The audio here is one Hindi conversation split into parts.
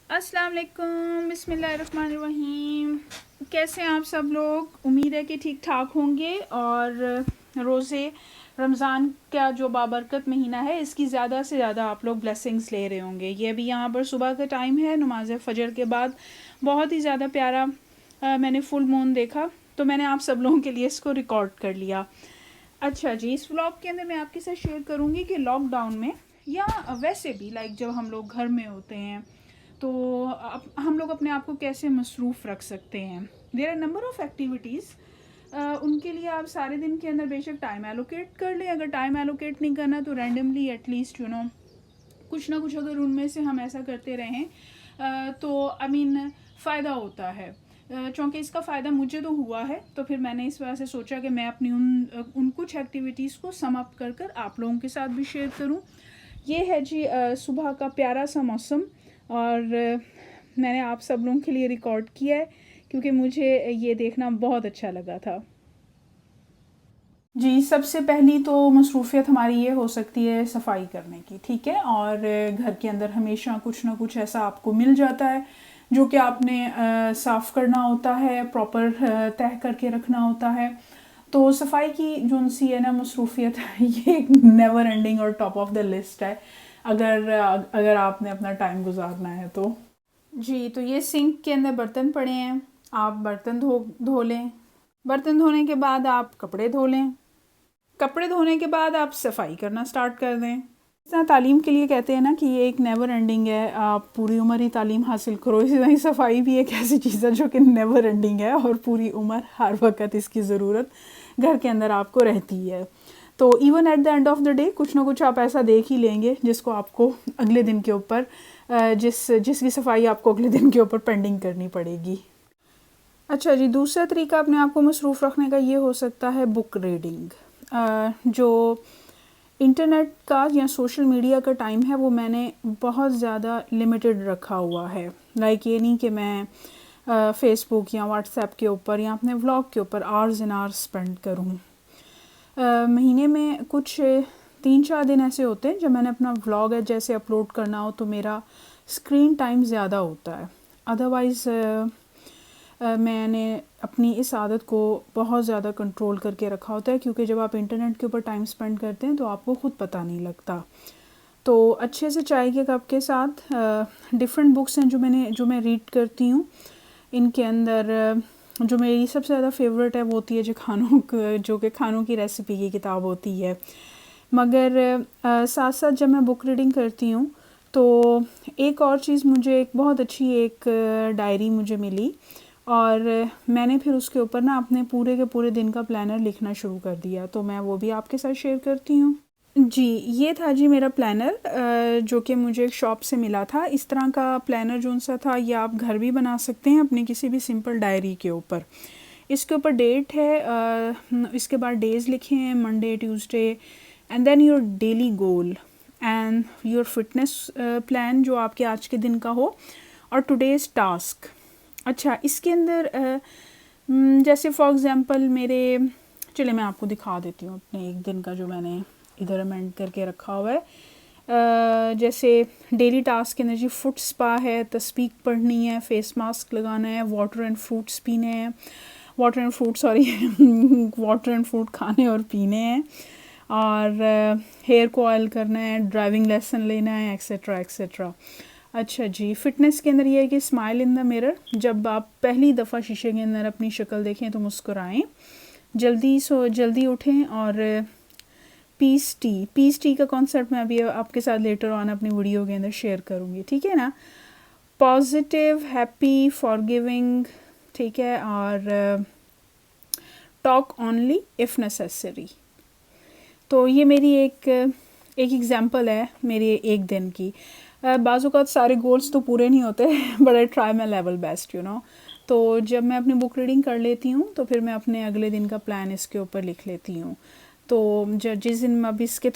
अस्सलाम वालेकुम, बिस्मिल्लाहिर्रहमानिर्रहीम। कैसे हैं आप सब लोग? उम्मीद है कि ठीक ठाक होंगे और रोज़े रमज़ान का जो बाबरकत महीना है इसकी ज़्यादा से ज़्यादा आप लोग ब्लेसिंग्स ले रहे होंगे। ये अभी यहाँ पर सुबह का टाइम है, नमाज फ़जर के बाद बहुत ही ज़्यादा प्यारा मैंने फुल मून देखा, तो मैंने आप सब लोगों के लिए इसको रिकॉर्ड कर लिया। अच्छा जी, इस व्लॉग के अंदर मैं आपके साथ शेयर करूँगी कि लॉकडाउन में या वैसे भी लाइक जब हम लोग घर में होते हैं तो हम लोग अपने आप को कैसे मसरूफ़ रख सकते हैं। There are number of activities, उनके लिए आप सारे दिन के अंदर बेशक टाइम एलोकेट कर लें। अगर टाइम एलोकेट नहीं करना तो रैंडमली एटलीस्ट कुछ ना कुछ अगर उनमें से हम ऐसा करते रहें तो फ़ायदा होता है। चूँकि इसका फ़ायदा मुझे तो हुआ है, तो फिर मैंने इस वजह से सोचा कि मैं अपनी उन कुछ एक्टिविटीज़ को सम अप कर कर आप लोगों के साथ भी शेयर करूं। ये है जी सुबह का प्यारा सा मौसम, और मैंने आप सब लोगों के लिए रिकॉर्ड किया है क्योंकि मुझे ये देखना बहुत अच्छा लगा था। जी, सबसे पहली तो मसरूफ़ियत हमारी ये हो सकती है सफाई करने की, ठीक है। और घर के अंदर हमेशा कुछ ना कुछ ऐसा आपको मिल जाता है जो कि आपने साफ़ करना होता है, प्रॉपर तह करके रखना होता है। तो सफाई की जो सी है ना मसरूफ़ियत ये एक नेवर एंडिंग और टॉप ऑफ द लिस्ट है अगर अगर आपने अपना टाइम गुजारना है तो। जी, तो ये सिंक के अंदर बर्तन पड़े हैं, आप बर्तन धो लें। बर्तन धोने के बाद आप कपड़े धो लें। कपड़े धोने के बाद आप सफाई करना स्टार्ट कर दें। इस तरह तालीम के लिए कहते हैं ना कि ये एक नेवर एंडिंग है, आप पूरी उम्र ही तालीम हासिल करो। इसी तरह सफाई भी एक ऐसी चीज़ है जो कि नेवर एंडिंग है और पूरी उम्र हर वक्त इसकी ज़रूरत घर के अंदर आपको रहती है। तो even at the end of the day कुछ ना कुछ आप ऐसा देख ही लेंगे जिसको आपको अगले दिन के ऊपर जिसकी सफाई आपको अगले दिन के ऊपर पेंडिंग करनी पड़ेगी। अच्छा जी, दूसरा तरीका अपने आप को मसरूफ़ रखने का ये हो सकता है बुक रीडिंग। जो इंटरनेट का या सोशल मीडिया का टाइम है वो मैंने बहुत ज़्यादा लिमिटेड रखा हुआ है। लाइक ये नहीं कि मैं फ़ेसबुक या व्हाट्सएप के ऊपर या अपने व्लॉग के ऊपर आवर्स एंड आवर्स स्पेंड करूँ। महीने में कुछ 3-4 दिन ऐसे होते हैं जब मैंने अपना व्लॉग है जैसे अपलोड करना हो तो मेरा स्क्रीन टाइम ज़्यादा होता है। अदरवाइज़ मैंने अपनी इस आदत को बहुत ज़्यादा कंट्रोल करके रखा होता है क्योंकि जब आप इंटरनेट के ऊपर टाइम स्पेंड करते हैं तो आपको ख़ुद पता नहीं लगता। तो अच्छे से चाय के कप के साथ डिफरेंट बुक्स हैं जो मैं रीड करती हूँ। इनके अंदर जो मेरी सबसे ज़्यादा फेवरेट है वो होती है जो कि खानों की रेसिपी की किताब होती है। मगर साथ साथ जब मैं बुक रीडिंग करती हूँ तो एक और चीज़ मुझे एक बहुत अच्छी एक डायरी मुझे मिली और मैंने फिर उसके ऊपर ना अपने पूरे के पूरे दिन का प्लानर लिखना शुरू कर दिया, तो मैं वो भी आपके साथ शेयर करती हूँ। जी, ये था जी मेरा प्लानर जो कि मुझे एक शॉप से मिला था। इस तरह का प्लानर जो-सा था ये आप घर भी बना सकते हैं अपनी किसी भी सिंपल डायरी के ऊपर। इसके ऊपर डेट है, इसके बाद डेज़ लिखे हैं Monday, Tuesday and then your daily goal and your fitness plan जो आपके आज के दिन का हो और टुडेज़ टास्क। अच्छा, इसके अंदर जैसे फॉर एग्ज़ाम्पल चलिए मैं आपको दिखा देती हूँ अपने एक दिन का जो मैंने इधर अमेंड करके रखा हुआ है। जैसे डेली टास्क के अंदर जी फुट स्पा है, तस्बीह पढ़नी है, फेस मास्क लगाना है, वाटर एंड फ्रूट्स पीने हैं, वाटर एंड फ्रूट खाने और पीने हैं, और हेयर को ऑयल करना है, ड्राइविंग लेसन लेना है, एक्सेट्रा एक्सेट्रा। अच्छा जी, फ़िटनेस के अंदर ये है कि स्माइल इन द मिरर, जब आप पहली दफ़ा शीशे के अंदर अपनी शक्ल देखें तो मुस्कुराएं, जल्दी उठें। और पीस टी का कॉन्सेप्ट मैं अभी आपके साथ लेटर ऑन अपनी वीडियो के अंदर शेयर करूँगी, ठीक है ना। पॉजिटिव, हैप्पी, फॉरगिविंग, ठीक है, और टॉक ओनली इफ़ नेसेसरी। तो ये मेरी एक एग्ज़ाम्पल है मेरे एक दिन की। बाज़ औक़ात सारे गोल्स तो पूरे नहीं होते but I try my level best तो जब मैं अपनी बुक रीडिंग कर लेती हूँ तो फिर मैं अपने अगले दिन का प्लान इसके ऊपर लिख लेती हूँ। तो जिस दिन अब इसके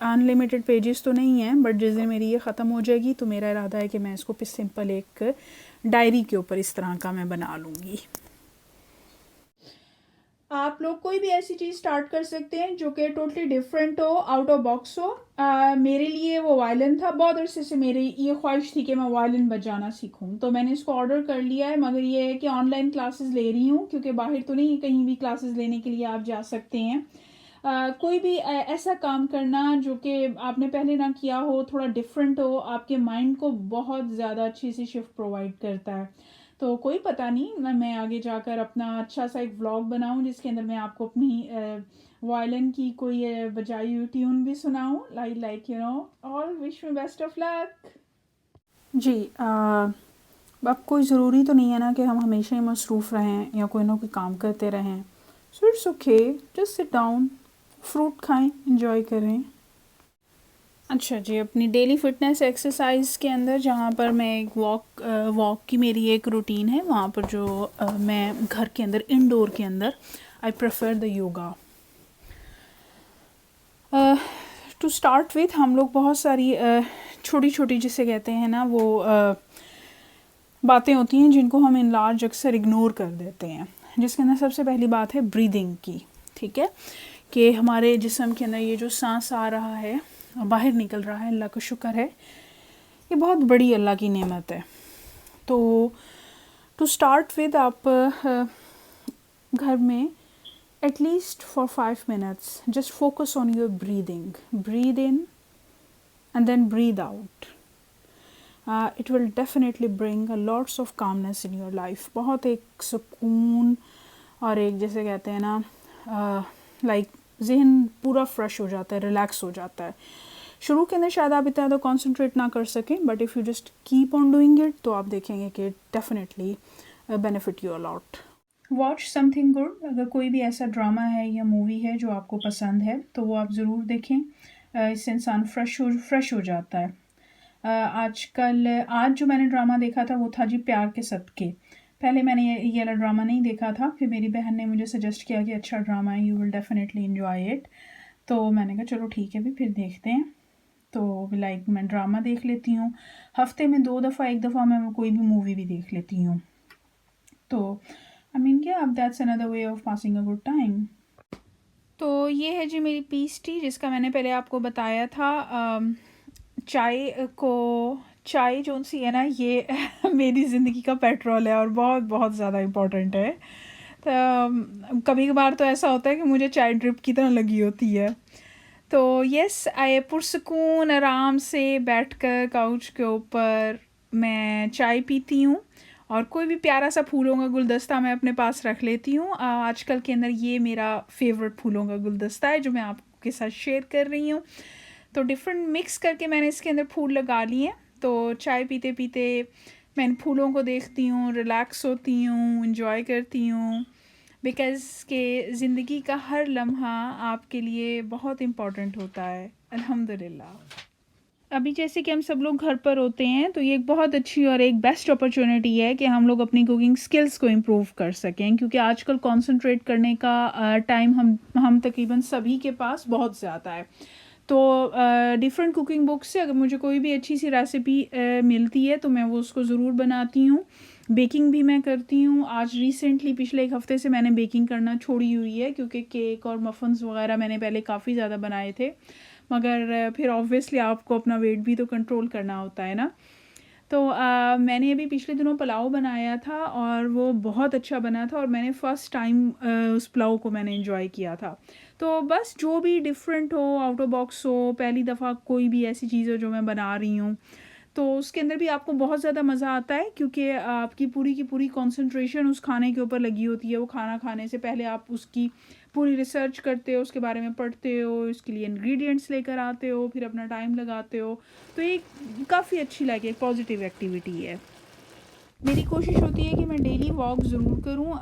अनलिमिटेड पेजेस तो नहीं हैं, बट जिस दिन मेरी ये ख़त्म हो जाएगी तो मेरा इरादा है कि मैं इसको सिंपल एक डायरी के ऊपर इस तरह का मैं बना लूँगी। आप लोग कोई भी ऐसी चीज़ स्टार्ट कर सकते हैं जो कि टोटली डिफरेंट हो, आउट ऑफ बॉक्स हो। मेरे लिए वो वायलिन था। बहुत अरसे से मेरी ये ख्वाहिश थी कि मैं वायलिन बजाना सीखूं, तो मैंने इसको ऑर्डर कर लिया है। मगर ये है कि ऑनलाइन क्लासेस ले रही हूँ, क्योंकि बाहर तो नहीं कहीं भी क्लासेस लेने के लिए आप जा सकते हैं। कोई भी ऐसा काम करना जो कि आपने पहले ना किया हो, थोड़ा डिफरेंट हो, आपके माइंड को बहुत ज़्यादा अच्छी सी शिफ्ट प्रोवाइड करता है। तो कोई पता नहीं, मैं आगे जाकर अपना अच्छा सा एक व्लॉग बनाऊं जिसके अंदर मैं आपको अपनी वायलिन की कोई बजाई हुई ट्यून भी सुनाऊं। Like you know, all wish me best of luck. जी, अब कोई ज़रूरी तो नहीं है ना कि हम हमेशा ही मसरूफ़ रहें या कोई ना कोई काम करते रहें। So it's okay, just sit down, fruit खाएं, इंजॉय करें। अच्छा जी, अपनी डेली फिटनेस एक्सरसाइज के अंदर जहाँ पर मैं एक वॉक की मेरी एक रूटीन है, वहाँ पर जो मैं घर के अंदर इंडोर के अंदर I prefer the yoga. To start with हम लोग बहुत सारी छोटी छोटी जिसे कहते हैं ना वो बातें होती हैं जिनको हम इन लार्ज अक्सर इग्नोर कर देते हैं, जिसके अंदर सबसे पहली बात है ब्रीदिंग की। ठीक है, कि हमारे जिस्म के अंदर ये जो सांस आ रहा है बाहर निकल रहा है, अल्लाह का शुक्र है, ये बहुत बड़ी अल्लाह की नेमत है। तो टू स्टार्ट विद आप घर में at least for 5 minutes just focus on your breathing, breathe in and then breathe out. It will definitely bring a lots of calmness in your life. बहुत एक सुकून और एक जैसे कहते हैं ना लाइक ज़हन पूरा फ्रेश हो जाता है, रिलैक्स हो जाता है। शुरू के अंदर शायद आप इतना तो कॉन्सेंट्रेट ना कर सकें, but if you just keep on doing it तो आप देखेंगे कि definitely benefit you a lot. Watch something good. अगर कोई भी ऐसा ड्रामा है या मूवी है जो आपको पसंद है तो वो आप ज़रूर देखें। इससे इंसान फ्रेश हो जाता है। आज जो मैंने ड्रामा देखा था वो था जी प्यार के सदके। पहले मैंने ये वाला ड्रामा नहीं देखा था, फिर मेरी बहन ने मुझे सजेस्ट किया कि अच्छा ड्रामा है, you will definitely enjoy it. तो मैंने कहा चलो ठीक है भी, फिर देखते हैं। तो लाइक मैं ड्रामा देख लेती हूँ, हफ्ते में 2 दफ़ा 1 दफ़ा मैं कोई भी मूवी भी देख लेती हूँ। तो आई मीन क्या, अब that's another way of passing a good time. तो ये है जी मेरी पीस टी, जिसका मैंने पहले आपको बताया था। चाय जो सी है ना, ये मेरी ज़िंदगी का पेट्रोल है और बहुत बहुत ज़्यादा इम्पोर्टेंट है। तो कभी कभार तो ऐसा होता है कि मुझे चाय ड्रिप की तरह लगी होती है। तो यस, आए पुरसकून आराम से बैठकर काउच के ऊपर मैं चाय पीती हूँ और कोई भी प्यारा सा फूलों का गुलदस्ता मैं अपने पास रख लेती हूँ। आजकल के अंदर ये मेरा फेवरेट फूलों का गुलदस्ता है जो मैं आपके साथ शेयर कर रही हूँ। तो डिफरेंट मिक्स करके मैंने इसके अंदर फूल लगा लिए हैं। तो चाय पीते पीते मैं इन फूलों को देखती हूँ, रिलैक्स होती हूँ, इंजॉय करती हूँ, बिकॉज़ के ज़िंदगी का हर लम्हा आपके लिए बहुत इम्पॉर्टेंट होता है। अल्हम्दुलिल्लाह। अभी जैसे कि हम सब लोग घर पर होते हैं तो ये एक बहुत अच्छी और एक बेस्ट अपॉर्चुनिटी है कि हम लोग अपनी कुकिंग स्किल्स को इम्प्रूव कर सकें, क्योंकि आजकल कंसंट्रेट करने का टाइम हम तकरीबन सभी के पास बहुत ज़्यादा है। तो डिफरेंट कुकिंग बुक्स से अगर मुझे कोई भी अच्छी सी रेसिपी मिलती है तो मैं वो उसको ज़रूर बनाती हूँ। बेकिंग भी मैं करती हूँ। आज रिसेंटली पिछले 1 हफ़्ते से मैंने बेकिंग करना छोड़ी हुई है, क्योंकि केक और मफ़न्स वगैरह मैंने पहले काफ़ी ज़्यादा बनाए थे, मगर फिर ऑब्वियसली आपको अपना वेट भी तो कंट्रोल करना होता है ना। तो मैंने अभी पिछले दिनों पुलाव बनाया था और वो बहुत अच्छा बना था और मैंने फ़र्स्ट टाइम उस पुलाव को मैंने एंजॉय किया था। तो बस जो भी डिफरेंट हो, आउट ऑफ बॉक्स हो, पहली दफ़ा कोई भी ऐसी चीज़ हो जो मैं बना रही हूँ तो उसके अंदर भी आपको बहुत ज़्यादा मज़ा आता है, क्योंकि आपकी पूरी की पूरी कंसंट्रेशन उस खाने के ऊपर लगी होती है। वो खाना खाने से पहले आप उसकी पूरी रिसर्च करते हो, उसके बारे में पढ़ते हो, उसके लिए इंग्रेडिएंट्स लेकर आते हो, फिर अपना टाइम लगाते हो। तो ये काफ़ी अच्छी लगे, एक पॉजिटिव एक्टिविटी है। मेरी कोशिश होती है कि मैं डेली वॉक ज़रूर करूँ।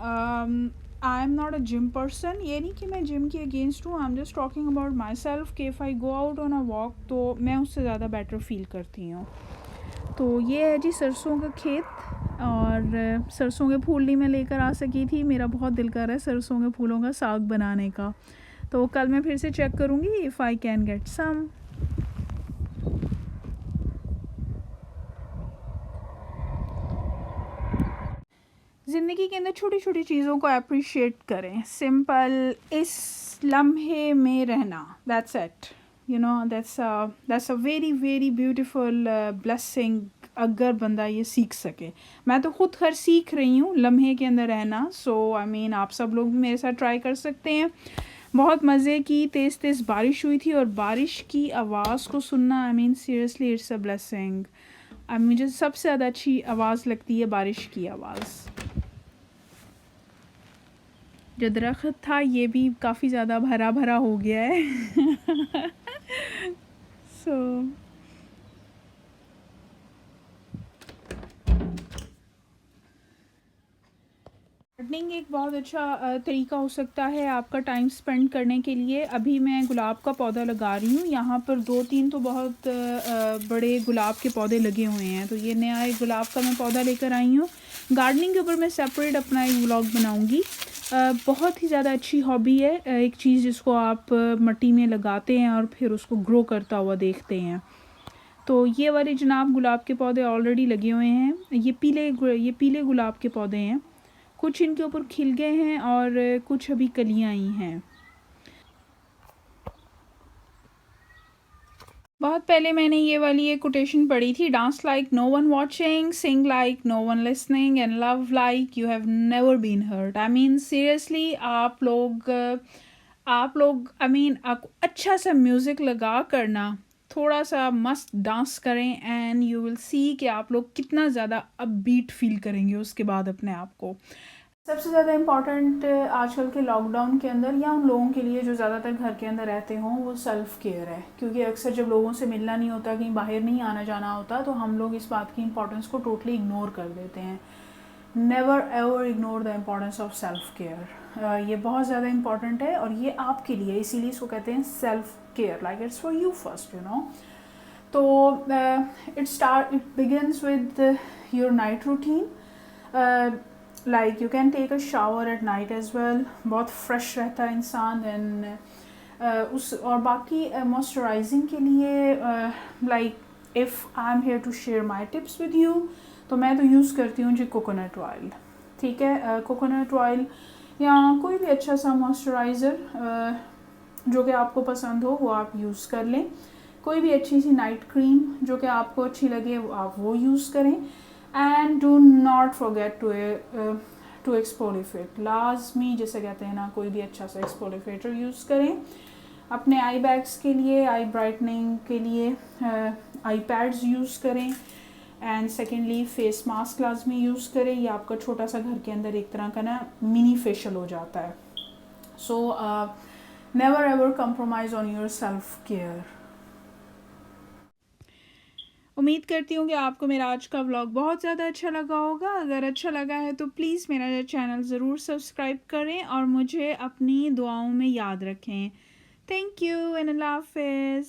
I am not a gym person, ये नहीं कि मैं जिम के अगेंस्ट हूँ, I am just talking about myself कि if I go out on a walk तो मैं उससे ज़्यादा बेटर फील करती हूँ। तो ये है जी सरसों का खेत, और सरसों के फूल नहीं मैं लेकर आ सकी थी। मेरा बहुत दिल कर रहा है सरसों के फूलों का साग बनाने का, तो कल मैं फिर से चेक करूँगी if I can get some. ज़िंदगी के अंदर छोटी छोटी चीज़ों को अप्रिशिएट करें, सिंपल इस लम्हे में रहना, that's it, you know, that's a very very beautiful blessing अगर बंदा ये सीख सके। मैं तो खुद हर सीख रही हूँ लम्हे के अंदर रहना। सो आई मीन आप सब लोग भी मेरे साथ ट्राई कर सकते हैं। बहुत मज़े की तेज़ तेज़ बारिश हुई थी और बारिश की आवाज़ को सुनना, आई mean seriously it's a blessing. मुझे सबसे ज़्यादा अच्छी आवाज़ लगती है बारिश की आवाज़। जो दरख्त था ये भी काफ़ी ज़्यादा भरा भरा हो गया है। सो गार्डनिंग एक बहुत अच्छा तरीका हो सकता है आपका टाइम स्पेंड करने के लिए। अभी मैं गुलाब का पौधा लगा रही हूँ, यहाँ पर 2-3 तो बहुत बड़े गुलाब के पौधे लगे हुए हैं। तो ये नया एक गुलाब का मैं पौधा लेकर आई हूँ। गार्डनिंग के ऊपर मैं सेपरेट अपना एक व्लॉग बनाऊँगी। बहुत ही ज़्यादा अच्छी हॉबी है, एक चीज़ जिसको आप मिट्टी में लगाते हैं और फिर उसको ग्रो करता हुआ देखते हैं। तो ये वाले जनाब गुलाब के पौधे ऑलरेडी लगे हुए हैं। ये पीले गुलाब के पौधे हैं। कुछ इनके ऊपर खिल गए हैं और कुछ अभी कलियां आई हैं। बहुत पहले मैंने ये वाली एक कोटेशन पढ़ी थी, dance like no one watching, sing like no one listening and love like you have never been hurt. I mean seriously आप लोग आई मीन अच्छा सा म्यूज़िक लगा करना, थोड़ा सा मस्त डांस करें एंड यू विल सी कि आप लोग कितना ज़्यादा अपबीट फील करेंगे उसके बाद अपने आप को। सबसे ज़्यादा इम्पॉर्टेंट आजकल के लॉकडाउन के अंदर या उन लोगों के लिए जो ज़्यादातर घर के अंदर रहते हों, वो सेल्फ़ केयर है। क्योंकि अक्सर जब लोगों से मिलना नहीं होता, कहीं बाहर नहीं आना जाना होता, तो हम लोग इस बात की इम्पोर्टेंस को टोटली इग्नोर कर देते हैं। Never ever ignore the importance of self care. ये बहुत ज़्यादा इम्पॉर्टेंट है और ये आपके लिए, इसीलिए इसको कहते हैं self care, like it's for you first, you know. तो it begins with your night routine. Like you can take a shower at night as well, बहुत फ्रेश रहता है इंसान। दैन उस और बाकी मॉइस्चराइजिंग के लिए like if I am here to share my tips with you, तो मैं तो यूज़ करती हूँ जी कोकोनट ऑयल। ठीक है, कोकोनट ऑयल या कोई भी अच्छा सा मॉइस्चराइज़र जो कि आपको पसंद हो वो आप यूज़ कर लें। कोई भी अच्छी सी नाइट क्रीम जो कि आपको अच्छी लगे आप वो यूज़ करें। And do not forget to exfoliate, लाजमी जिसे कहते हैं ना, कोई भी अच्छा सा एक्सफोलिएटर यूज़ करें। अपने आई बैग्स के लिए, आई ब्राइटनिंग के लिए आई पैड्स यूज़ करें। एंड सेकेंडली फेस मास्क लाजमी यूज़ करें। ये आपका छोटा सा घर के अंदर एक तरह का ना मिनी फेशियल हो जाता है। So never ever compromise on your self care. उम्मीद करती हूँ कि आपको मेरा आज का व्लॉग बहुत ज़्यादा अच्छा लगा होगा। अगर अच्छा लगा है तो प्लीज़ मेरा चैनल ज़रूर सब्सक्राइब करें और मुझे अपनी दुआओं में याद रखें। थैंक यू एंड अल्लाह हाफ़िज़।